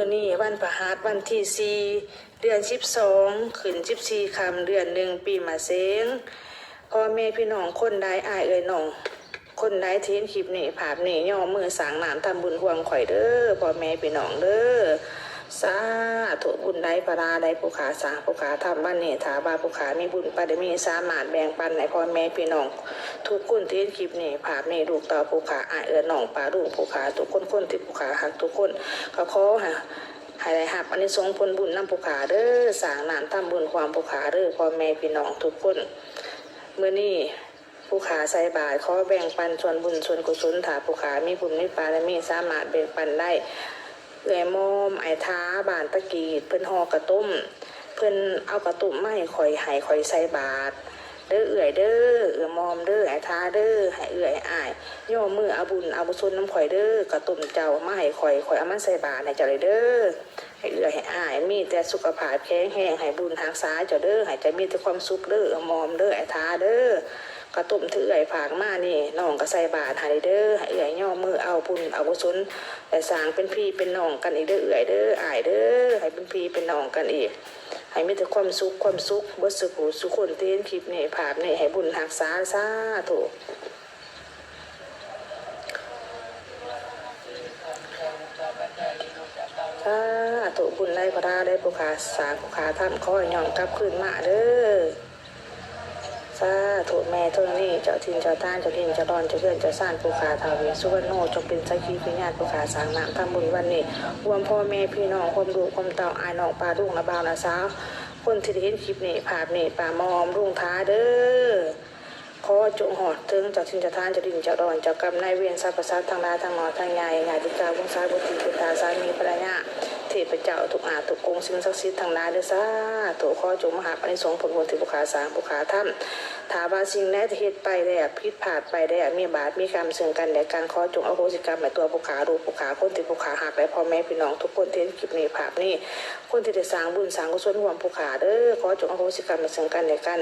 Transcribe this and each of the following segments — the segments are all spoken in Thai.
อนี้วันพฤหัสวันที่4 เดือน12ขึ้น14ค่ำเดือน1ปีมะเสงพ่อแม่พี่น้องคนใดอ้ายเอ่ยน้องคนใดที่เห็นคลิปนี้ภาพนี้ย่อมือสร้างน้ำทำบุญห่วงข่อยเด้อพ่อแม่พี่น้องเด้อสาธุบุญใดปราใดผู้ขาสร้างผู้ขาทำบ้านนี้ถาบาผู้ขามีบุญปาดมีสามารถแบ่งปันให้พ่อแม่พี่น้องทุกคนที่เห็นคลิปนี้ภาพนี้ลูกเต่าผู้ขาอ้ายเอ่ยน้องป้าลุงผู้ขาทุกคนที่ผู้ขาหักทุกคนก็ขอให้ได้รับอานิสงส์ผลบุญนำผู้ขาเด้อสร้างน้ำทำบุญความผู้ขาเด้อพ่อแม่พี่น้องทุกคนเมื่อนี้ผู้ขาใส่บาตรขอแบ่งปันส่วนบุญส่วนกุศลถ้าผู้ขามีบุญมีปาและมีสามารถแบ่งปันได้เอื้อยมอมไอ้ท้าบานตะกีดเพิ่นห่อกระตุ้มเพิ่นเอากระตุ้มมาให้ข่อยใส่บาตรเด้อเอื้อยเด้อเอื้อยมอมเด้อไอ้ท้าเด้อให้เอื้อยอ้ายย่อมือเอาบุญเอาบุญน้ำข่อยเด้อกระตุ้มเจ้ามาให้ข่อยเอามาใส่บาตรให้เจ้าเลยเด้อให้เอื้อยให้อ้ายมีแต่สุขภาพแข็งแรงให้บุญทางซ้ายเจ้าเด้อให้ใจมีแต่ความสุขเด้อเอื้อยมอมเด้อไอ้ท้าเด้อกระตุ่มถือเอื่อยผากมานี่น้องก็ใส่บาตรให้เด้อให้เอื่อยย่อมือเอาบุญเอากุศลแต่สร้างเป็นพี่เป็นน้องกันอีกเด้อเอื่อยเด้ออ้ายเด้อให้เป็นพี่เป็นน้องกันอีกให้มีแต่ความสุขบ่สุขสุขคนที่เห็นคลิปนี่ภาพนี่ให้บุญรักษาสาธุสาธุบุญได้พระราได้ผู้ขาสร้างผู้ขาทำขอให้ย้อนกลับคืนมาเด้อสาธุแม่ธรณีเจ้าทินเจ้าต้านเจ้าดินเจ้าดอนเจ้าเพื่อนเจ้าซ่านผู้ขาทาวีสุวรรณโนจงเป็นสักขีพยานผู้ขาสร้างน้ำทำบุญวันนี้รวมพ่อแม่พี่น้องความดูความเต่าอายน้องปลาดุงนะบ่าวนะสาวคนที่เห็นคลิปนี้ภาพนี้ป่ามอมรุ่งท้าเด้อขอจงหอดถึงเจ้าทินเจ้าต้านเจ้าดินเจ้าดอนเจ้ากรรมนายเวรสรรพสัตว์ทางใดทางหนอทางใหญ่ใหญ่ติกาวงศาบุตรีปิตาสามีภรรยาเทพเจ้าทุกอาทุกองค์สิ่งศักดิ์สิทธิ์ทางใดเด้อสาธุขอจงมหาอานิสงส์ผลบุญที่ผู้ขาสร้างผู้ขาทำถาว่าสิ่งใดที่เฮ็ดไปได้ผิดพลาดไปได้มีบาปมีกรรมซึ่งกันและกันขอจงอโหสิกรรมในตัวผู้ขาลูกผู้ขาคนที่ผู้ขาหักและพ่อแม่พี่น้องทุกคนที่เห็นคลิปนี้ภาพนี้คนที่ได้สร้างบุญสร้างกุศลร่วมผู้ขาเด้อขอจงอโหสิกรรมในซึ่งกันและกัน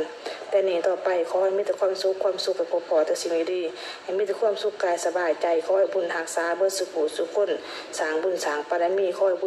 แต่นี้ต่อไปขอให้มีแต่ความสุขไปพบพอแต่สิ่งดีให้มีแต่ความสุขกายสบายใจขอให้บุญรักษาเบิดสุขสุขคนสร้างบุญสร้างบารมีขอให้บุญ